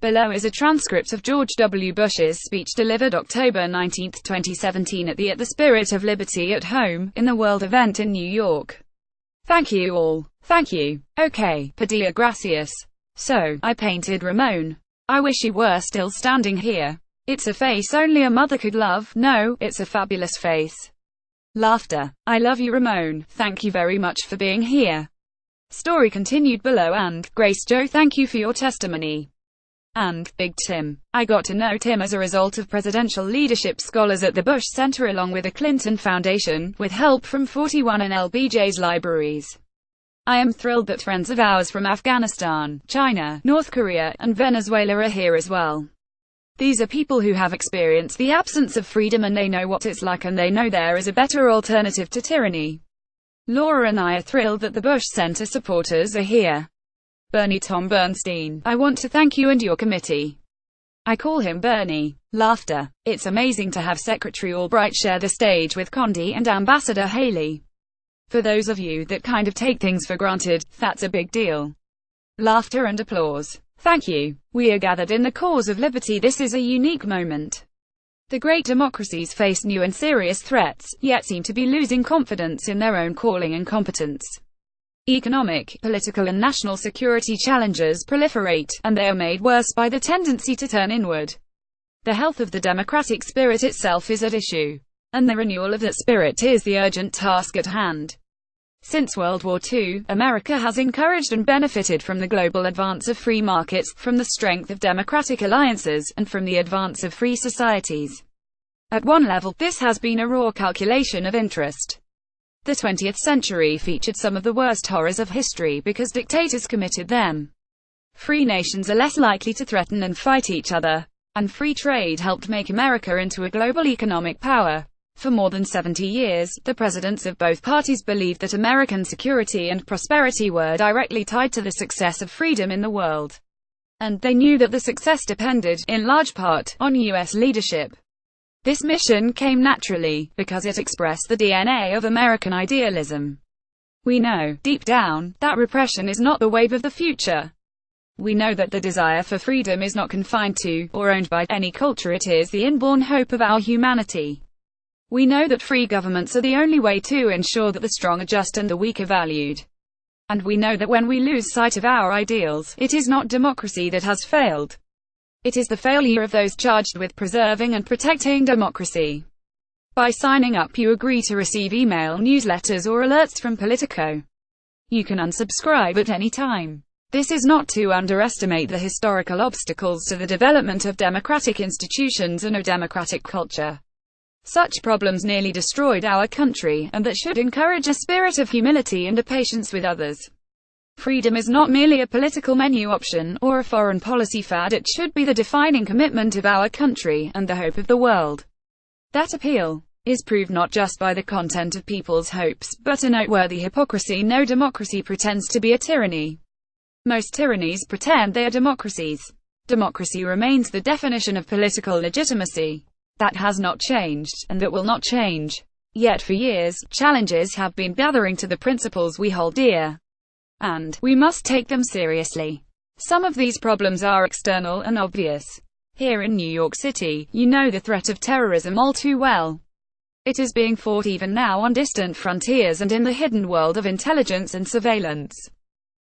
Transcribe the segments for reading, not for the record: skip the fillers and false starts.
Below is a transcript of George W. Bush's speech delivered October 19, 2017 at the Spirit of Liberty at Home, in the World event in New York. Thank you all. Thank you. Okay, Padilla gracias. So, I painted Ramon. I wish he were still standing here. It's a face only a mother could love. No, it's a fabulous face. Laughter. I love you, Ramon. Thank you very much for being here. Story continued below. And, Grace Joe, thank you for your testimony. And, Big Tim. I got to know Tim as a result of presidential leadership scholars at the Bush Center along with the Clinton Foundation, with help from 41 and LBJ's libraries. I am thrilled that friends of ours from Afghanistan, China, North Korea, and Venezuela are here as well. These are people who have experienced the absence of freedom and they know what it's like and they know there is a better alternative to tyranny. Laura and I are thrilled that the Bush Center supporters are here. Bernie Tom Bernstein, I want to thank you and your committee. I call him Bernie. Laughter. It's amazing to have Secretary Albright share the stage with Condi and Ambassador Haley. For those of you that kind of take things for granted, that's a big deal. Laughter and applause. Thank you. We are gathered in the cause of liberty. This is a unique moment. The great democracies face new and serious threats, yet seem to be losing confidence in their own calling and competence. Economic, political and national security challenges proliferate, and they are made worse by the tendency to turn inward. The health of the democratic spirit itself is at issue, and the renewal of that spirit is the urgent task at hand. Since World War II, America has encouraged and benefited from the global advance of free markets, from the strength of democratic alliances, and from the advance of free societies. At one level, this has been a raw calculation of interest. The 20th century featured some of the worst horrors of history because dictators committed them. Free nations are less likely to threaten and fight each other, and free trade helped make America into a global economic power. For more than 70 years, the presidents of both parties believed that American security and prosperity were directly tied to the success of freedom in the world. And they knew that the success depended, in large part, on U.S. leadership. This mission came naturally, because it expressed the DNA of American idealism. We know, deep down, that repression is not the wave of the future. We know that the desire for freedom is not confined to, or owned by, any culture. It is the inborn hope of our humanity. We know that free governments are the only way to ensure that the strong are just and the weak are valued. And we know that when we lose sight of our ideals, it is not democracy that has failed. It is the failure of those charged with preserving and protecting democracy. By signing up, you agree to receive email newsletters or alerts from Politico. You can unsubscribe at any time. This is not to underestimate the historical obstacles to the development of democratic institutions and a democratic culture. Such problems nearly destroyed our country, and that should encourage a spirit of humility and a patience with others. Freedom is not merely a political menu option, or a foreign policy fad. It should be the defining commitment of our country, and the hope of the world. That appeal is proved not just by the content of people's hopes, but a noteworthy hypocrisy. No democracy pretends to be a tyranny. Most tyrannies pretend they are democracies. Democracy remains the definition of political legitimacy. That has not changed, and that will not change. Yet for years, challenges have been gathering to the principles we hold dear. And we must take them seriously. Some of these problems are external and obvious. Here in New York City, you know the threat of terrorism all too well. It is being fought even now on distant frontiers and in the hidden world of intelligence and surveillance.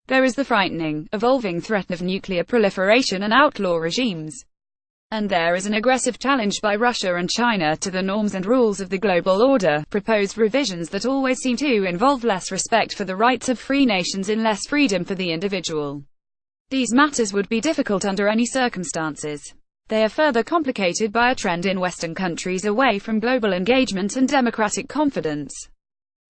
There is the frightening, evolving threat of nuclear proliferation and outlaw regimes. And there is an aggressive challenge by Russia and China to the norms and rules of the global order, proposed revisions that always seem to involve less respect for the rights of free nations and less freedom for the individual. These matters would be difficult under any circumstances. They are further complicated by a trend in Western countries away from global engagement and democratic confidence.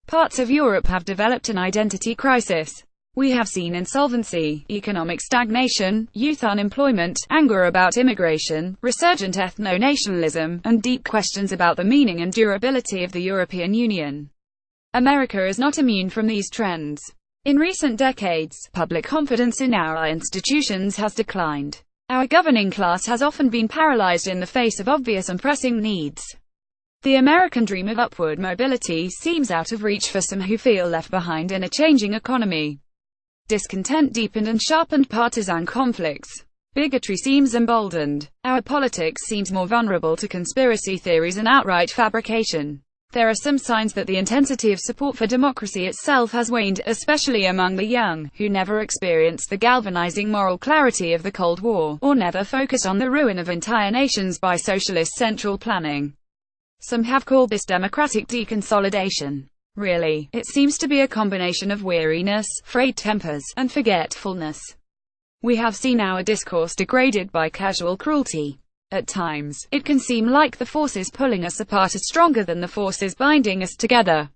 Parts of Europe have developed an identity crisis. We have seen insolvency, economic stagnation, youth unemployment, anger about immigration, resurgent ethno-nationalism, and deep questions about the meaning and durability of the European Union. America is not immune from these trends. In recent decades, public confidence in our institutions has declined. Our governing class has often been paralyzed in the face of obvious and pressing needs. The American dream of upward mobility seems out of reach for some who feel left behind in a changing economy. Discontent deepened and sharpened partisan conflicts. Bigotry seems emboldened. Our politics seems more vulnerable to conspiracy theories and outright fabrication. There are some signs that the intensity of support for democracy itself has waned, especially among the young, who never experienced the galvanizing moral clarity of the Cold War, or never focused on the ruin of entire nations by socialist central planning. Some have called this democratic deconsolidation. Really, it seems to be a combination of weariness, frayed tempers, and forgetfulness. We have seen our discourse degraded by casual cruelty. At times, it can seem like the forces pulling us apart are stronger than the forces binding us together.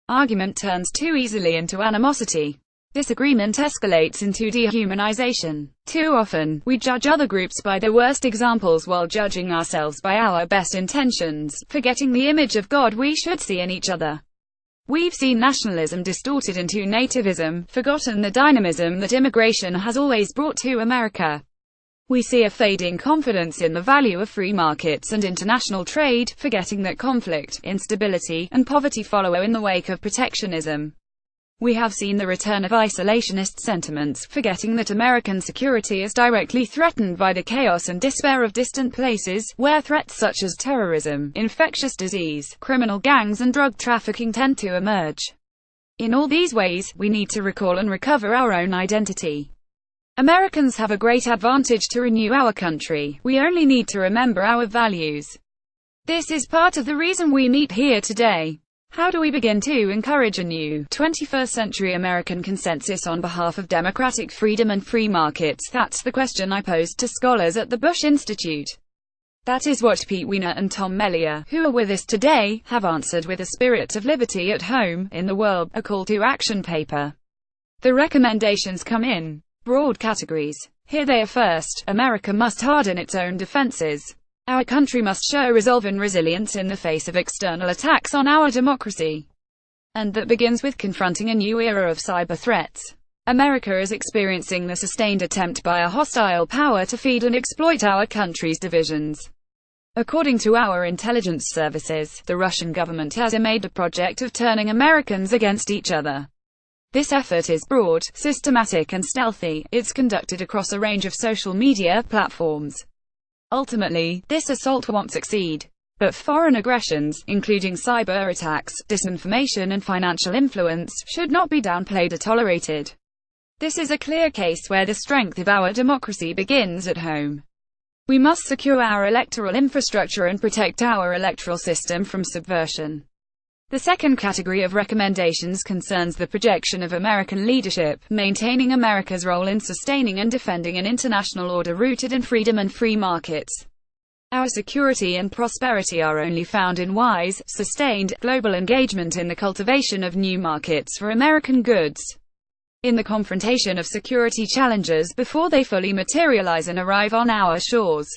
Argument turns too easily into animosity. Disagreement escalates into dehumanization. Too often, we judge other groups by their worst examples while judging ourselves by our best intentions, forgetting the image of God we should see in each other. We've seen nationalism distorted into nativism, forgotten the dynamism that immigration has always brought to America. We see a fading confidence in the value of free markets and international trade, forgetting that conflict, instability, and poverty follow in the wake of protectionism. We have seen the return of isolationist sentiments, forgetting that American security is directly threatened by the chaos and despair of distant places, where threats such as terrorism, infectious disease, criminal gangs and drug trafficking tend to emerge. In all these ways, we need to recall and recover our own identity. Americans have a great advantage to renew our country. We only need to remember our values. This is part of the reason we meet here today. How do we begin to encourage a new, 21st-century American consensus on behalf of democratic freedom and free markets? That's the question I posed to scholars at the Bush Institute. That is what Pete Weiner and Tom Mellier, who are with us today, have answered with a spirit of liberty at home, in the world, a call to action paper. The recommendations come in broad categories. Here they are. First, America must harden its own defenses. Our country must show resolve and resilience in the face of external attacks on our democracy. And that begins with confronting a new era of cyber threats. America is experiencing the sustained attempt by a hostile power to feed and exploit our country's divisions. According to our intelligence services, the Russian government has made a project of turning Americans against each other. This effort is broad, systematic and stealthy. It's conducted across a range of social media platforms. Ultimately, this assault won't succeed. But foreign aggressions, including cyber attacks, disinformation and financial influence, should not be downplayed or tolerated. This is a clear case where the strength of our democracy begins at home. We must secure our electoral infrastructure and protect our electoral system from subversion. The second category of recommendations concerns the projection of American leadership, maintaining America's role in sustaining and defending an international order rooted in freedom and free markets. Our security and prosperity are only found in wise, sustained, global engagement in the cultivation of new markets for American goods. In the confrontation of security challenges before they fully materialize and arrive on our shores.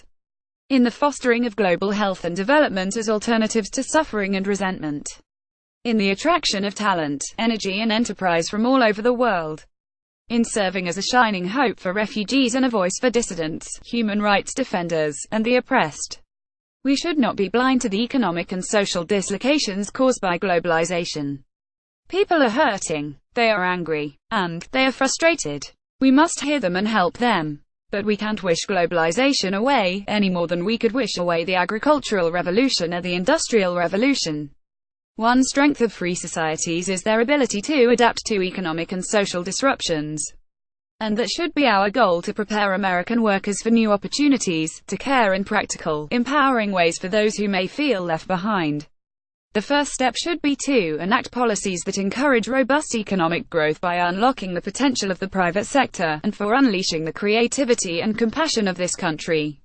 In the fostering of global health and development as alternatives to suffering and resentment. In the attraction of talent, energy and enterprise from all over the world. In serving as a shining hope for refugees and a voice for dissidents, human rights defenders, and the oppressed. We should not be blind to the economic and social dislocations caused by globalization. People are hurting, they are angry, and they are frustrated. We must hear them and help them. But we can't wish globalization away, any more than we could wish away the agricultural revolution or the industrial revolution. One strength of free societies is their ability to adapt to economic and social disruptions. And that should be our goal, to prepare American workers for new opportunities, to care in practical, empowering ways for those who may feel left behind. The first step should be to enact policies that encourage robust economic growth by unlocking the potential of the private sector, and for unleashing the creativity and compassion of this country.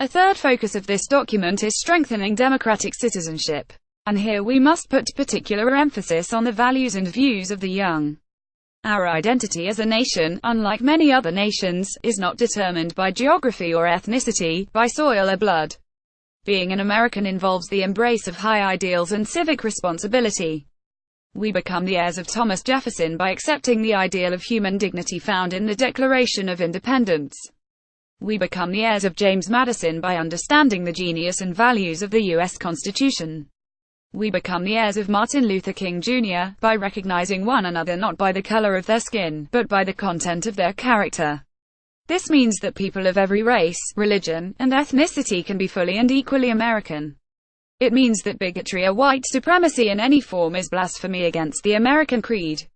A third focus of this document is strengthening democratic citizenship. And here we must put particular emphasis on the values and views of the young. Our identity as a nation, unlike many other nations, is not determined by geography or ethnicity, by soil or blood. Being an American involves the embrace of high ideals and civic responsibility. We become the heirs of Thomas Jefferson by accepting the ideal of human dignity found in the Declaration of Independence. We become the heirs of James Madison by understanding the genius and values of the U.S. Constitution. We become the heirs of Martin Luther King Jr. by recognizing one another not by the color of their skin, but by the content of their character. This means that people of every race, religion, and ethnicity can be fully and equally American. It means that bigotry or white supremacy in any form is blasphemy against the American creed.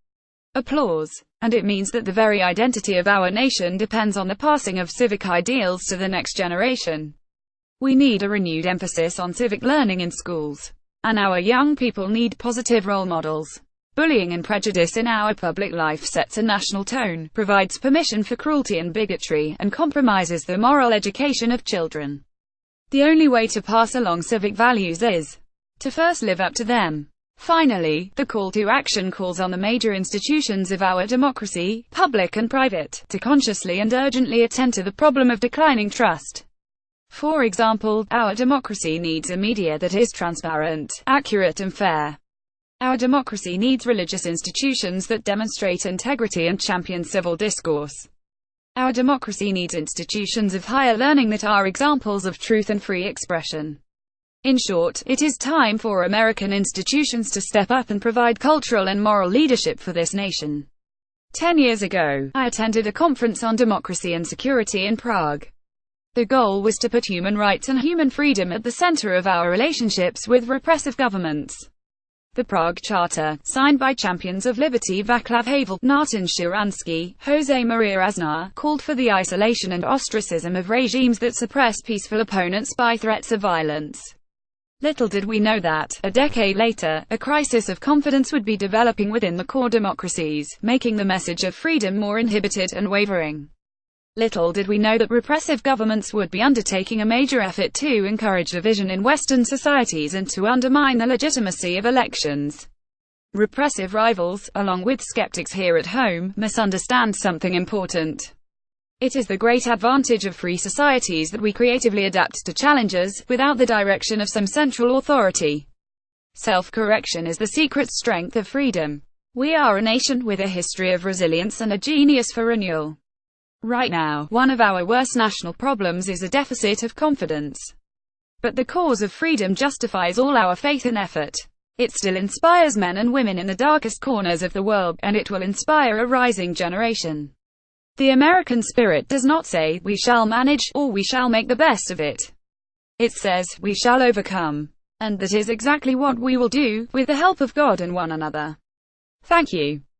Applause. And it means that the very identity of our nation depends on the passing of civic ideals to the next generation. We need a renewed emphasis on civic learning in schools. And our young people need positive role models. Bullying and prejudice in our public life sets a national tone, provides permission for cruelty and bigotry, and compromises the moral education of children. The only way to pass along civic values is to first live up to them. Finally, the call to action calls on the major institutions of our democracy, public and private, to consciously and urgently attend to the problem of declining trust. For example, our democracy needs a media that is transparent, accurate and fair. Our democracy needs religious institutions that demonstrate integrity and champion civil discourse. Our democracy needs institutions of higher learning that are examples of truth and free expression. In short, it is time for American institutions to step up and provide cultural and moral leadership for this nation. 10 years ago, I attended a conference on democracy and security in Prague. The goal was to put human rights and human freedom at the center of our relationships with repressive governments. The Prague Charter, signed by champions of liberty Václav Havel, Martin Sharansky, José María Aznar, called for the isolation and ostracism of regimes that suppress peaceful opponents by threats of violence. Little did we know that, a decade later, a crisis of confidence would be developing within the core democracies, making the message of freedom more inhibited and wavering. Little did we know that repressive governments would be undertaking a major effort to encourage division in Western societies and to undermine the legitimacy of elections. Repressive rivals, along with skeptics here at home, misunderstand something important. It is the great advantage of free societies that we creatively adapt to challenges, without the direction of some central authority. Self-correction is the secret strength of freedom. We are a nation with a history of resilience and a genius for renewal. Right now, one of our worst national problems is a deficit of confidence. But the cause of freedom justifies all our faith and effort. It still inspires men and women in the darkest corners of the world, and it will inspire a rising generation. The American spirit does not say, "We shall manage," or "We shall make the best of it." It says, "We shall overcome." And that is exactly what we will do, with the help of God and one another. Thank you.